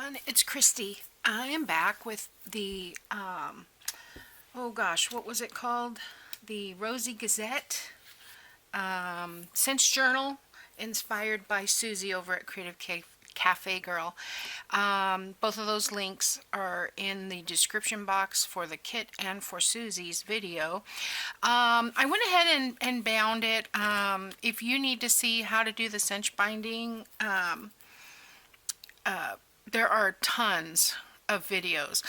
everyone, it's Kristi. I am back with the, oh gosh, what was it called? The Rosy Gazette Cinch Journal, inspired by Suzy over at Creative Cafe Girl. Both of those links are in the description box for the kit and for Suzy's video. I went ahead and bound it. If you need to see how to do the cinch binding, there are tons of videos.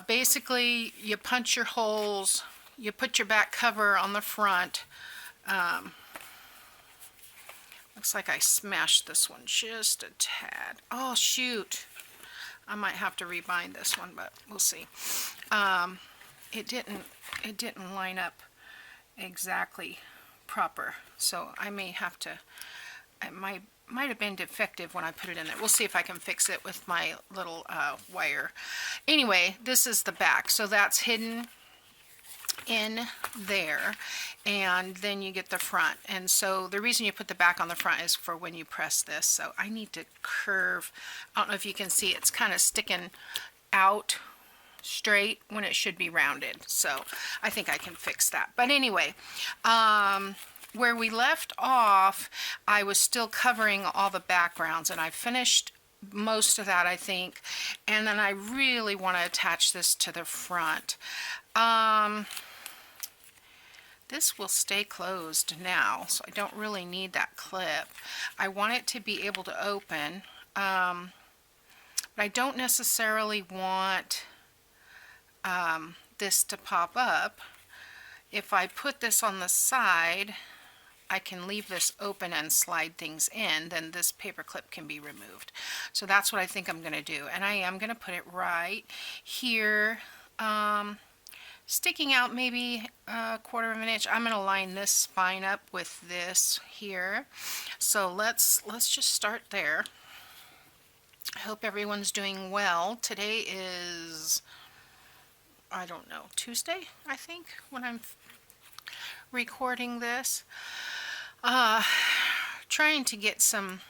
Basically, you punch your holes, you put your back cover on the front. Looks like I smashed this one just a tad. Oh shoot, I might have to rebind this one, but we'll see. It didn't line up exactly proper, so I may have to, it might have been defective when I put it in there. We'll see if I can fix it with my little wire. Anyway, this is the back, so that's hidden in there, and then you get the front. And so the reason you put the back on the front is for when you press this. So I need to curve. I don't know if you can see, it's kind of sticking out straight when it should be rounded, so I think I can fix that. But anyway, where we left off, I was still covering all the backgrounds, and I finished most of that, I think, and then I really want to attach this to the front. This will stay closed now, so I don't really need that clip. I want it to be able to open, but I don't necessarily want this to pop up. If I put this on the side, I can leave this open and slide things in, then this paper clip can be removed. So that's what I think I'm going to do, and I am going to put it right here, sticking out maybe a 1/4 of an inch. I'm going to line this spine up with this here. So let's just start there. I hope everyone's doing well. Today is, I don't know, Tuesday, I think, when I'm recording this. Trying to get some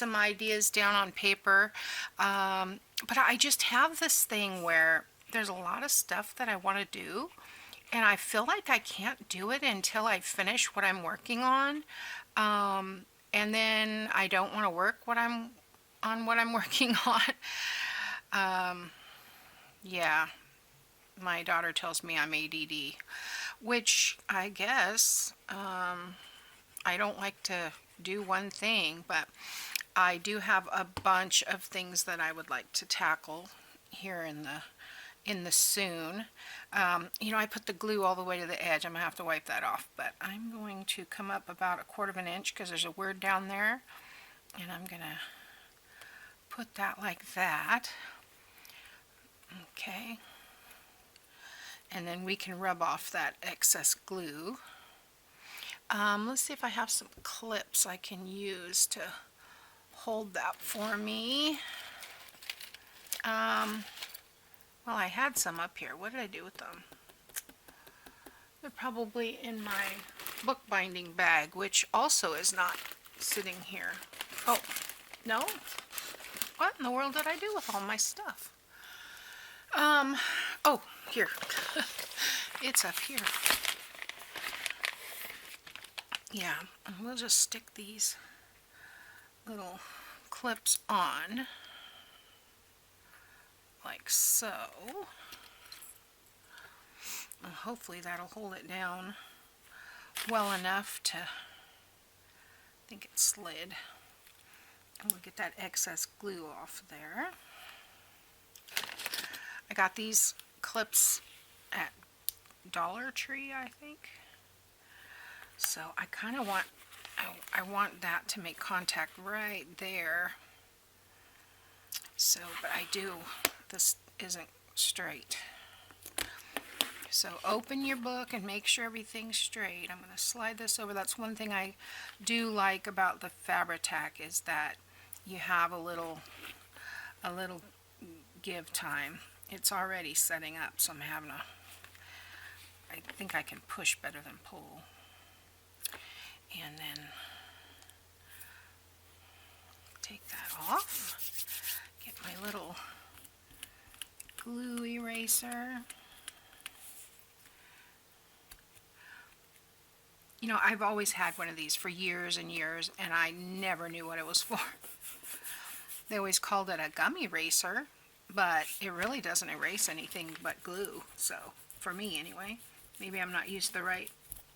ideas down on paper, but I just have this thing where there's a lot of stuff that I want to do, and I feel like I can't do it until I finish what I'm working on, and then I don't want to work what I'm working on. Yeah, my daughter tells me I'm ADD, which I guess I don't like to do one thing, but I do have a bunch of things that I would like to tackle here in the soon. You know, I put the glue all the way to the edge. I'm gonna have to wipe that off, but I'm going to come up about a 1/4 of an inch because there's a word down there, and I'm gonna put that like that. Okay, and then we can rub off that excess glue. Let's see if I have some clips I can use to hold that for me. Well, I had some up here. What did I do with them? They're probably in my bookbinding bag, which also is not sitting here. Oh, no? What in the world did I do with all my stuff? Oh, here. It's up here. Yeah, and we'll just stick these little clips on like so, and hopefully that'll hold it down well enough to, I think it slid, and we'll get that excess glue off there. I got these clips at Dollar Tree, I think. So I kind of want, I want that to make contact right there. So, but I do, this isn't straight. So open your book and make sure everything's straight. I'm going to slide this over. That's one thing I do like about the Fabri-Tac, is that you have a little give time. It's already setting up, so I'm having a, I think I can push better than pull. And then take that off, get my little glue eraser. You know, I've always had one of these for years and years, and I never knew what it was for. They always called it a gum eraser, but it really doesn't erase anything but glue. So, for me anyway, maybe I'm not used to the right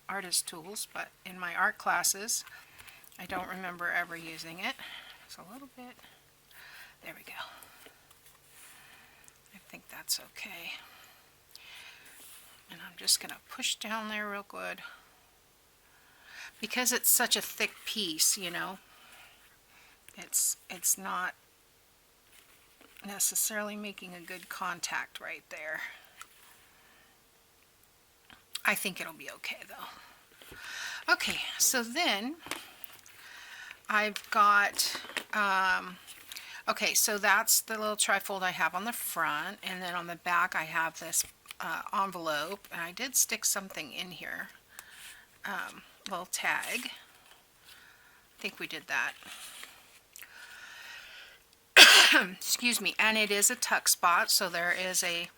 artist tools, but in my art classes, I don't remember ever using it. It's a little bit, there we go. I think that's okay. And I'm just going to push down there real good. Because it's such a thick piece, you know, it's not necessarily making a good contact right there. I think it'll be okay though. Okay, so then I've got, okay, so that's the little trifold I have on the front, and then on the back I have this envelope, and I did stick something in here, little tag. I think we did that. Excuse me, and it is a tuck spot, so there is a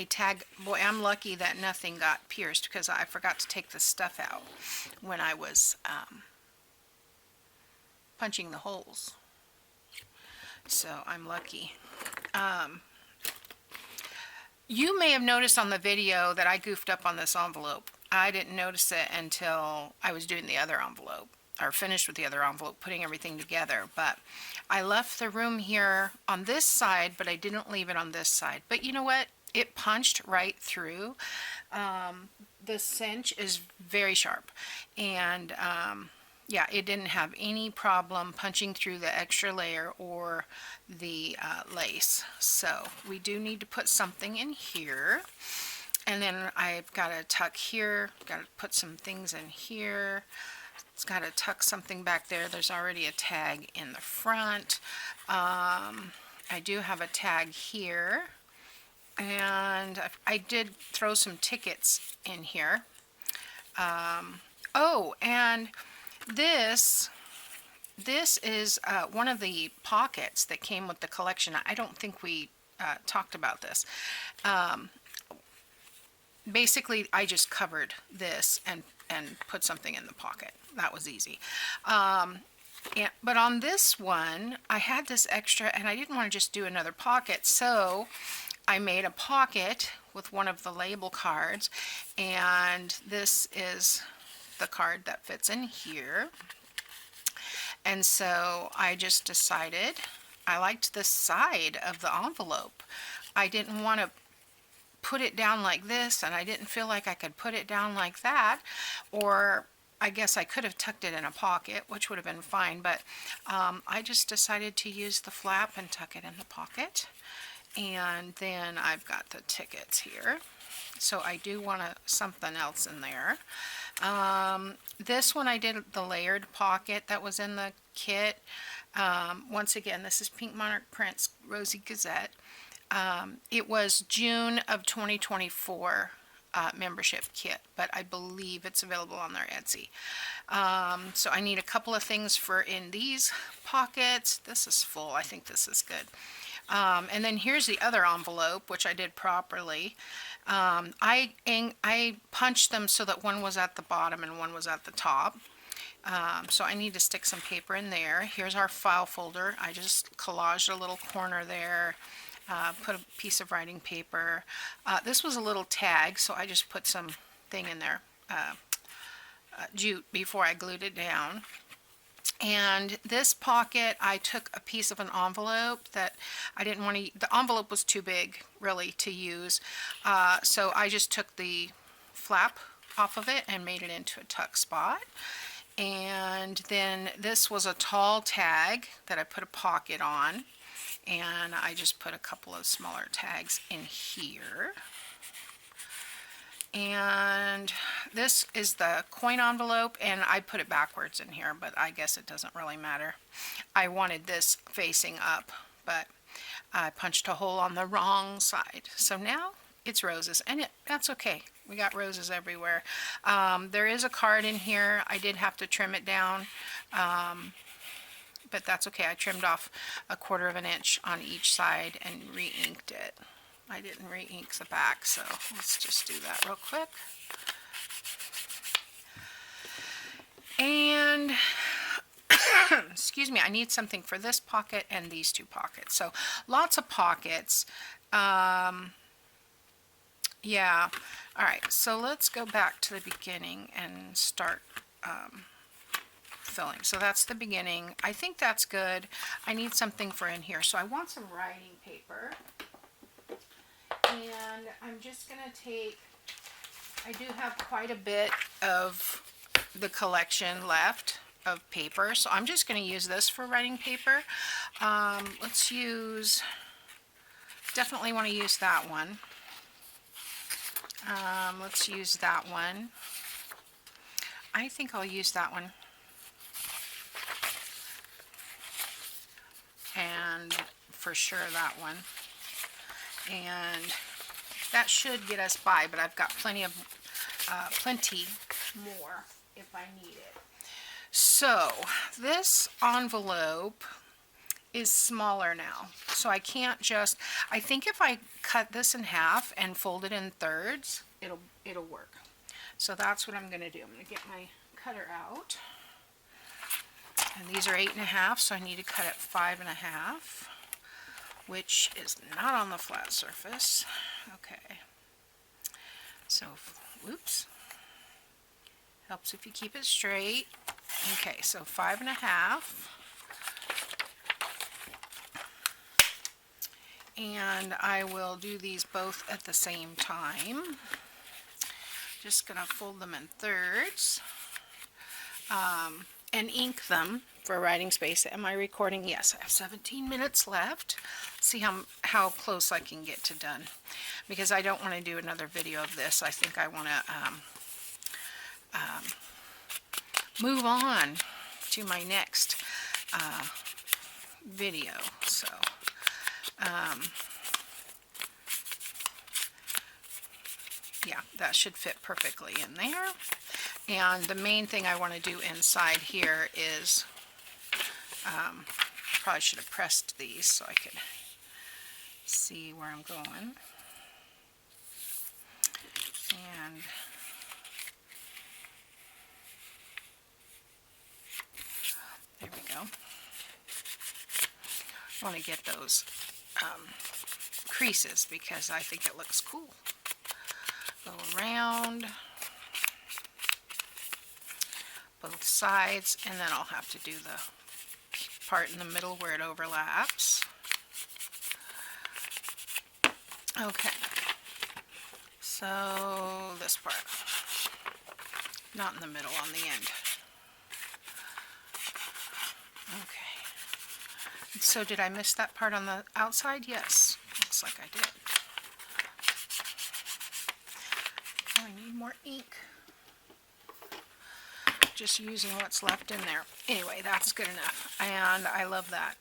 tag. Boy, I'm lucky that nothing got pierced because I forgot to take the stuff out when I was punching the holes. So I'm lucky. You may have noticed on the video that I goofed up on this envelope. I didn't notice it until I was doing the other envelope, or finished with the other envelope, putting everything together. But I left the room here on this side, but I didn't leave it on this side. But you know what? It punched right through. The cinch is very sharp, and yeah, it didn't have any problem punching through the extra layer or the lace. So we do need to put something in here. And then I've got to tuck here, got to put some things in here. It's got to tuck something back there. There's already a tag in the front. I do have a tag here. And I did throw some tickets in here. Oh, and this is one of the pockets that came with the collection. I don't think we talked about this. Basically, I just covered this and put something in the pocket. That was easy. Yeah, but on this one, I had this extra, and I didn't want to just do another pocket, so I made a pocket with one of the label cards, and this is the card that fits in here. And so I just decided I liked the side of the envelope. I didn't want to put it down like this, and I didn't feel like I could put it down like that, or I guess I could have tucked it in a pocket, which would have been fine, but I just decided to use the flap and tuck it in the pocket. And then I've got the tickets here, so I do want something else in there. This one I did the layered pocket that was in the kit. Once again, this is Pink Monarch Prints Rosy Gazette. It was June of 2024 membership kit, but I believe it's available on their Etsy. So I need a couple of things for in these pockets. This is full. I think this is good. And then here's the other envelope, which I did properly. I punched them so that one was at the bottom and one was at the top. So I need to stick some paper in there. Here's our file folder. I just collaged a little corner there. Put a piece of writing paper. This was a little tag, so I just put some thing in there, jute, before I glued it down. And this pocket, I took a piece of an envelope that I didn't want to, the envelope was too big, really, to use. So I just took the flap off of it and made it into a tuck spot. And then this was a tall tag that I put a pocket on. And I just put a couple of smaller tags in here. And this is the coin envelope, and I put it backwards in here, but I guess it doesn't really matter. I wanted this facing up, but I punched a hole on the wrong side. So now it's roses, and that's okay. We got roses everywhere. There is a card in here. I did have to trim it down. But that's okay. I trimmed off 1/4 of an inch on each side and re-inked it. I didn't re-ink the back, so let's just do that real quick. And excuse me, I need something for this pocket and these two pockets. So lots of pockets. Yeah. All right, so let's go back to the beginning and start filling. So that's the beginning. I think that's good. I need something for in here. So I want some writing paper. And I'm just going to take, I do have quite a bit of the collection left of paper. So I'm just going to use this for writing paper. Let's use, definitely want to use that one. Let's use that one. I think I'll use that one. And for sure that one. And that should get us by, but I've got plenty more if I need it. So this envelope is smaller now, so I can't just, I think if I cut this in half and fold it in thirds, it'll work. So that's what I'm going to do. I'm going to get my cutter out, and these are 8.5, so I need to cut it 5.5, which is not on the flat surface. Okay, so whoops, helps if you keep it straight. Okay, so 5.5. And I will do these both at the same time. Just gonna fold them in thirds and ink them for writing space. Am I recording? Yes, I have 17 minutes left. See how close I can get to done, because I don't want to do another video of this. I think I want to move on to my next video. So yeah, that should fit perfectly in there. And the main thing I want to do inside here is, probably should have pressed these so I could see where I'm going. And there we go. I want to get those creases because I think it looks cool. Go around both sides, and then I'll have to do the part in the middle where it overlaps. Okay, so this part, not in the middle, on the end. Okay, so did I miss that part on the outside? Yes, looks like I did. Oh, I need more ink. Just using what's left in there. Anyway, that's good enough. And I love that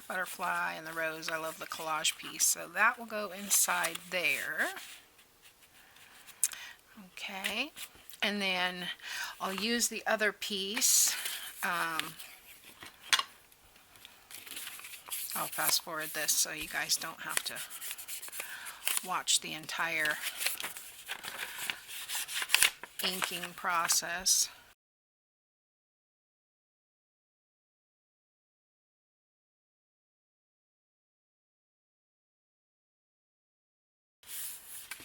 butterfly and the rose. I love the collage piece. So that will go inside there. Okay. And then I'll use the other piece. I'll fast forward this so you guys don't have to watch the entire inking process.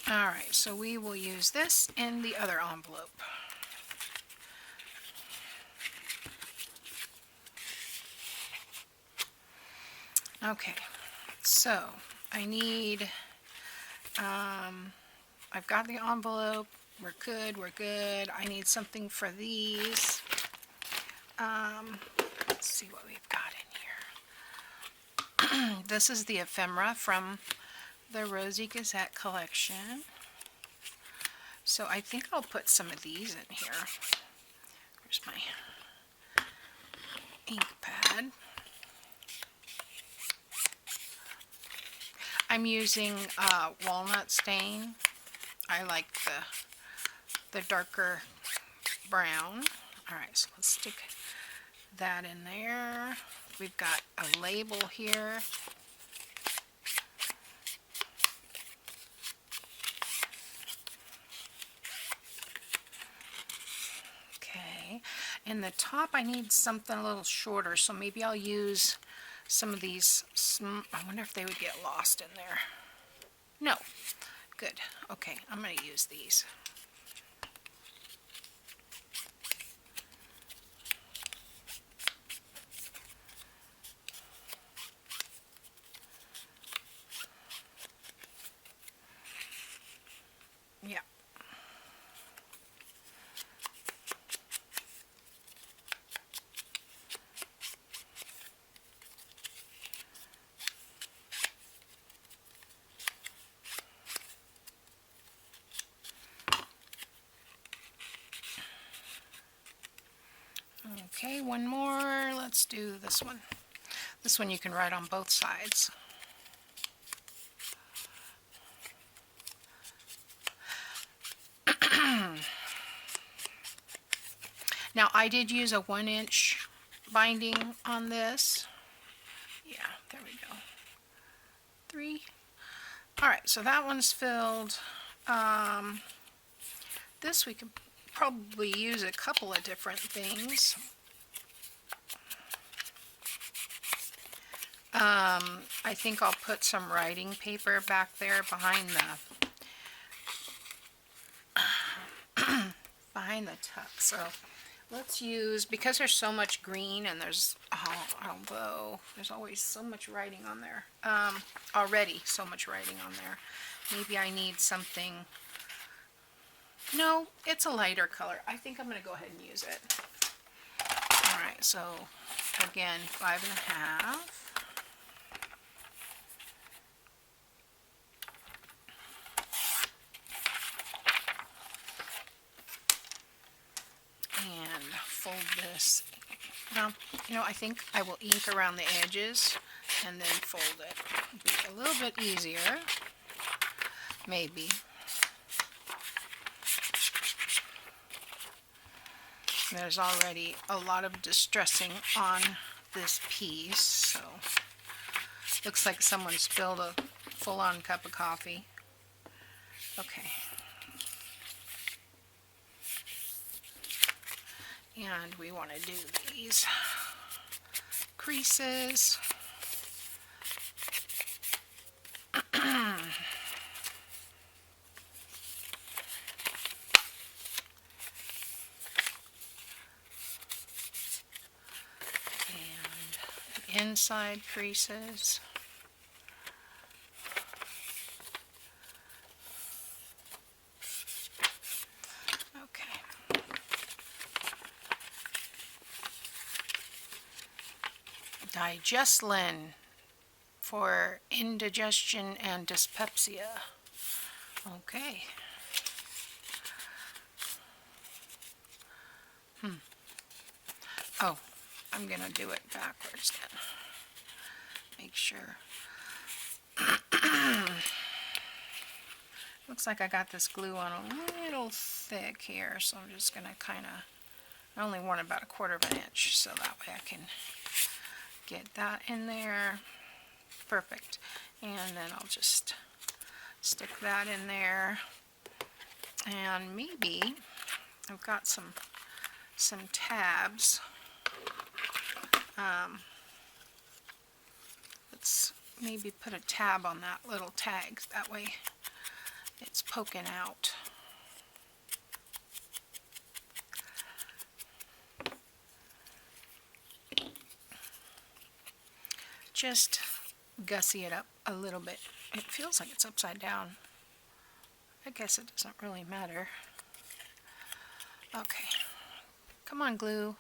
Alright, so we will use this in the other envelope. Okay, so I need, I've got the envelope, we're good, we're good. I need something for these. Let's see what we've got in here. This is the ephemera from the Rosy Gazette collection. So I think I'll put some of these in here. Here's my ink pad. I'm using walnut stain. I like the darker brown. Alright, so let's stick that in there. We've got a label here. in the top I need something a little shorter, so maybe I'll use some of these. I wonder if they would get lost in there. No. Good. Okay, I'm going to use these. Yeah. Okay, one more. Let's do this one. This one you can write on both sides. Now I did use a 1-inch binding on this. Yeah, there we go. 3. Alright, so that one's filled. This we could probably use a couple of different things. I think I'll put some writing paper back there behind the tuck. So let's use, because there's so much green and there's, although there's always so much writing on there, already so much writing on there, maybe I need something. No, it's a lighter color. I think I'm going to go ahead and use it. Alright, so again, 5.5. And fold this. Now, I think I will ink around the edges and then fold it. It'll be a little bit easier, maybe. There's already a lot of distressing on this piece, so looks like someone spilled a full-on cup of coffee. Okay. And we want to do these creases. Inside creases. Okay. Digestlin for indigestion and dyspepsia. Okay. Oh, I'm going to do it backwards then. Make sure. Looks like I got this glue on a little thick here, so I'm just going to kind of, I only want about 1/4 of an inch, so that way I can get that in there. Perfect. And then I'll just stick that in there. And maybe I've got some tabs. Let's maybe put a tab on that little tag, that way it's poking out. Just gussy it up a little bit. It feels like it's upside down. I guess it doesn't really matter. Okay. Come on, glue.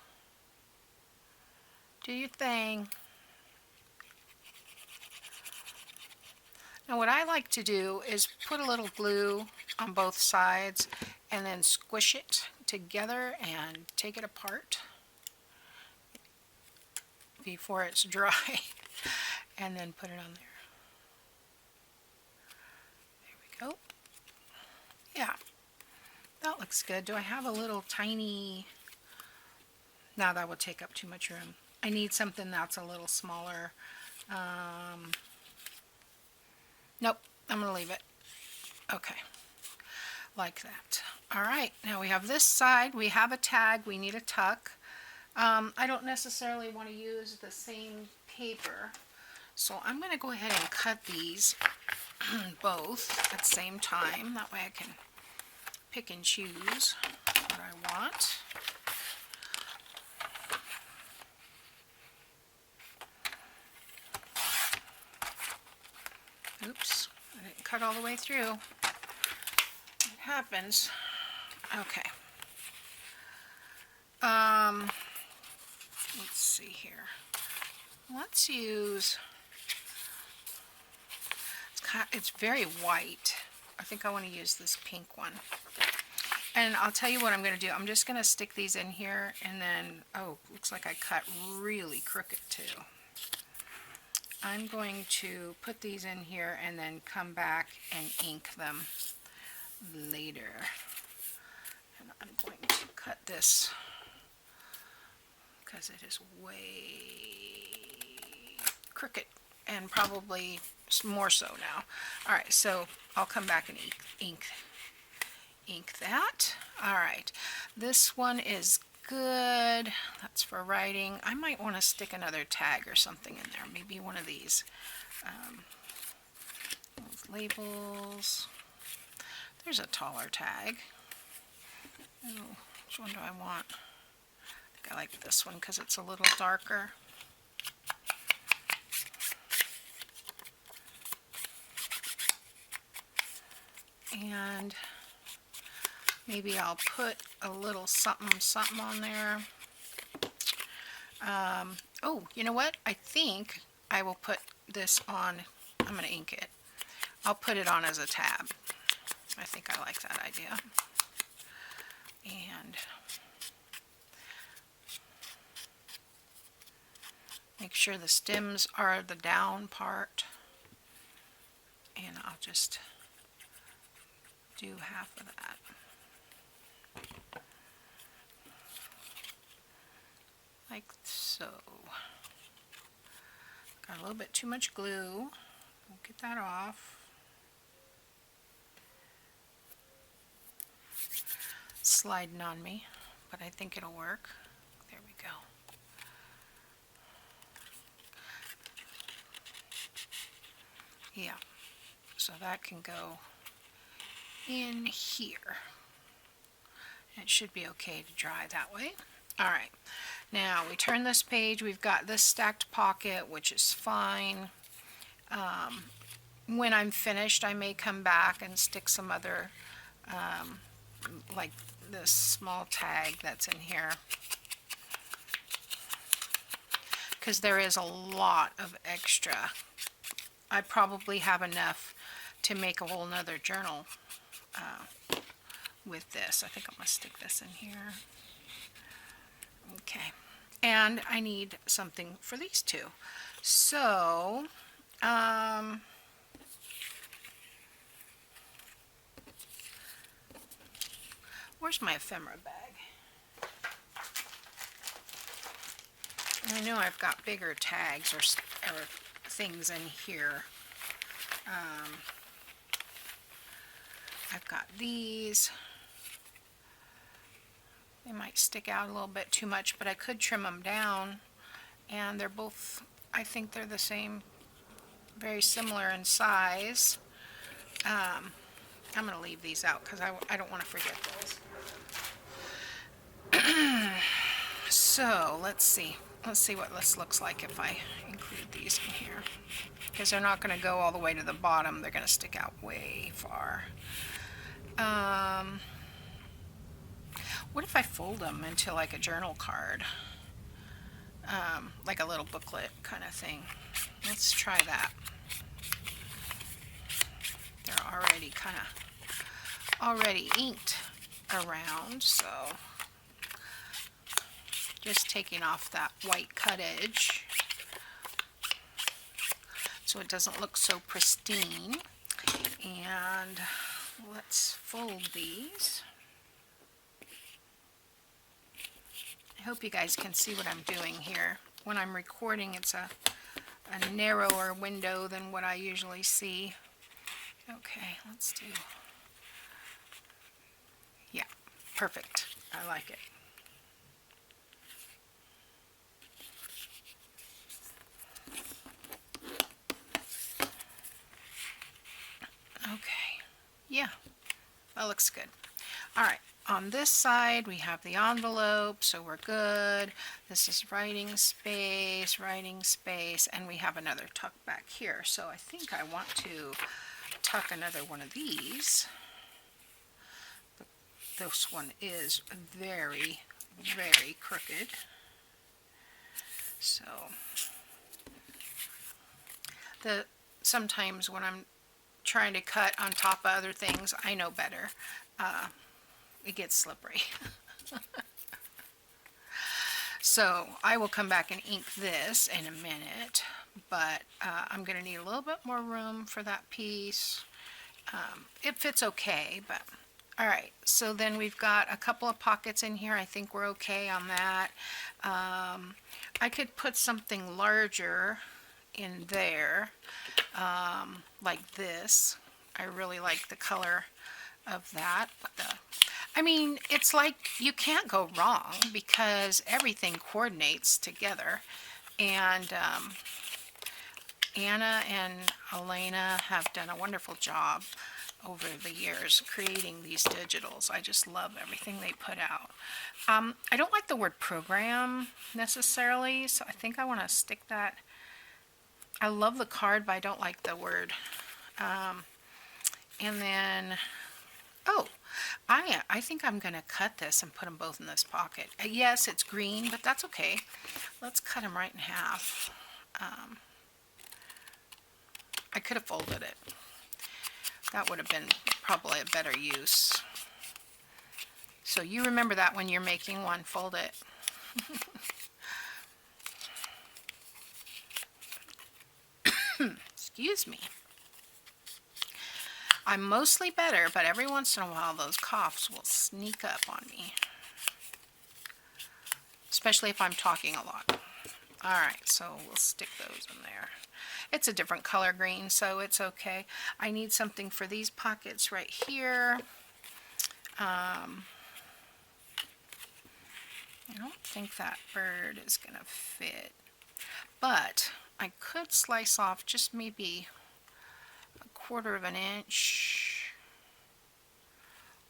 Do your thing. Now what I like to do is put a little glue on both sides and then squish it together and take it apart before it's dry and then put it on there. There we go. Yeah, that looks good. Do I have a little tiny... No, that would take up too much room. I need something that's a little smaller. Nope, I'm going to leave it. Okay, like that. All right, now we have this side. We have a tag. We need a tuck. I don't necessarily want to use the same paper, so I'm going to go ahead and cut these both at the same time. That way I can pick and choose what I want. Oops, I didn't cut all the way through. It happens. Okay. Let's see here. Let's use, it's very white. I think I want to use this pink one. And I'll tell you what I'm going to do. I'm just going to stick these in here and then, oh, looks like I cut really crooked too. I'm going to put these in here and then come back and ink them later. And I'm going to cut this because it is way crooked and probably more so now. Alright, so I'll come back and ink that. Alright, this one is good. That's for writing. I might want to stick another tag or something in there. Maybe one of these labels. There's a taller tag. Oh, which one do I want? I think I like this one because it's a little darker. And maybe I'll put a little something something on there. Oh, you know what? I think I will put this on. I'm going to ink it. I'll put it on as a tab. I think I like that idea. And make sure the stems are the down part. And I'll just do half of that. Like so. Got a little bit too much glue. We'll get that off. Sliding on me, but I think it'll work. There we go. Yeah, so that can go in here. It should be okay to dry that way. Alright, now we turn this page. We've got this stacked pocket, which is fine. When I'm finished, I may come back and stick some other, like this small tag that's in here. Because there is a lot of extra. I probably have enough to make a whole nother journal with this. I think I'm going to stick this in here. Okay. And I need something for these two. So, where's my ephemera bag? I know I've got bigger tags or things in here. I've got these. They might stick out a little bit too much, but I could trim them down. And they're both, I think they're the same, very similar in size. I'm going to leave these out because I don't want to forget those. So, let's see. Let's see what this looks like if I include these in here. Because they're not going to go all the way to the bottom. They're going to stick out way far. What if I fold them into like a journal card? Like a little booklet kind of thing. Let's try that. They're already already inked around, so just taking off that white cut edge so it doesn't look so pristine. And let's fold these. I hope you guys can see what I'm doing here. When I'm recording, it's a narrower window than what I usually see. Okay, let's do, yeah, perfect. I like it. Yeah, that looks good. All right, on this side we have the envelope, so we're good. This is writing space, and we have another tuck back here. So I think I want to tuck another one of these. This one is very, very crooked. So sometimes when I'm trying to cut on top of other things, I know better. It gets slippery. So I will come back and ink this in a minute, but I'm going to need a little bit more room for that piece. It fits okay, but all right. So then we've got a couple of pockets in here. I think we're okay on that. I could put something larger in there, like this. I really like the color of that. I mean, it's like you can't go wrong because everything coordinates together. And Anna and Elena have done a wonderful job over the years creating these digitals. I just love everything they put out. I don't like the word program necessarily, so I think I want to stick that. I love the card, but I don't like the word. And then, oh, I think I'm going to cut this and put them both in this pocket. Yes, it's green, but that's okay. Let's cut them right in half. I could have folded it. That would have been probably a better use. So you remember that when you're making one, fold it. Excuse me. I'm mostly better, but every once in a while those coughs will sneak up on me. Especially if I'm talking a lot. Alright, so we'll stick those in there. It's a different color green, so it's okay. I need something for these pockets right here. I don't think that bird is going to fit. But I could slice off just maybe 1/4 of an inch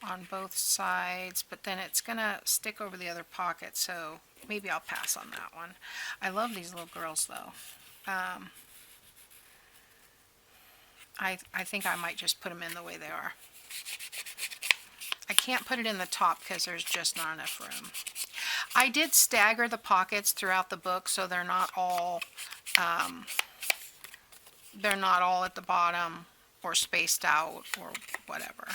on both sides, but then it's going to stick over the other pocket, so maybe I'll pass on that one. I love these little girls, though. I think I might just put them in the way they are. I can't put it in the top because there's just not enough room. I did stagger the pockets throughout the book, so they're not all at the bottom or spaced out or whatever.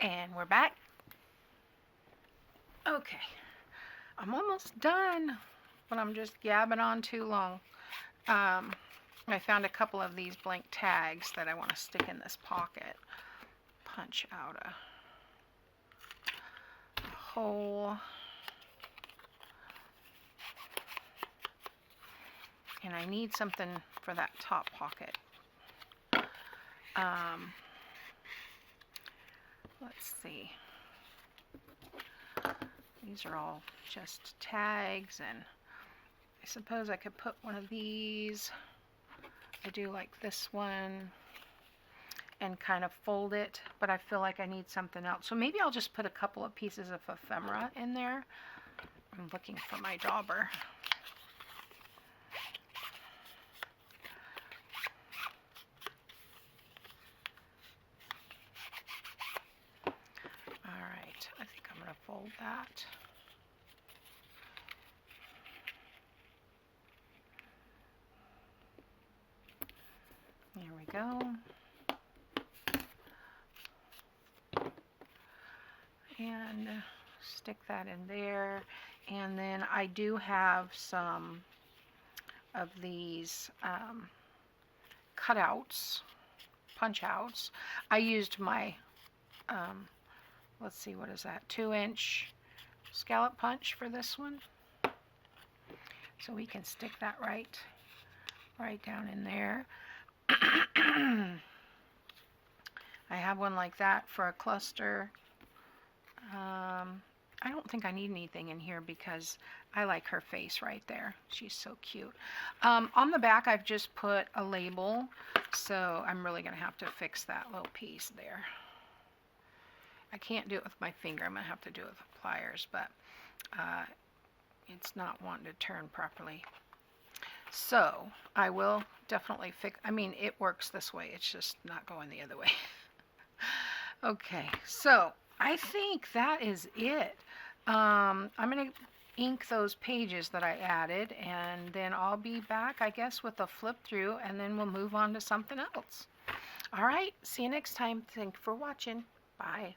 And we're back. Okay, I'm almost done, but I'm just gabbing on too long. I found a couple of these blank tags that I want to stick in this pocket. Punch out a hole. And I need something for that top pocket. Let's see. These are all just tags, and I suppose I could put one of these. I do like this one and kind of fold it, but I feel like I need something else. So maybe I'll just put a couple of pieces of ephemera in there. I'm looking for my dauber. Alright, I think I'm going to fold that. There we go. And stick that in there. And then I do have some of these cutouts, punch outs. I used my, let's see, what is that, 2-inch scallop punch for this one. So we can stick that right down in there. I have one like that for a cluster. I don't think I need anything in here because I like her face right there. She's so cute. On the back, I've just put a label, so I'm really going to have to fix that little piece there. I can't do it with my finger. I'm going to have to do it with pliers, but it's not wanting to turn properly. So I will definitely fix, I mean, it works this way. It's just not going the other way. Okay, so I think that is it. I'm going to ink those pages that I added, and then I'll be back, I guess, with a flip through, and then we'll move on to something else. All right, see you next time. Thanks for watching. Bye.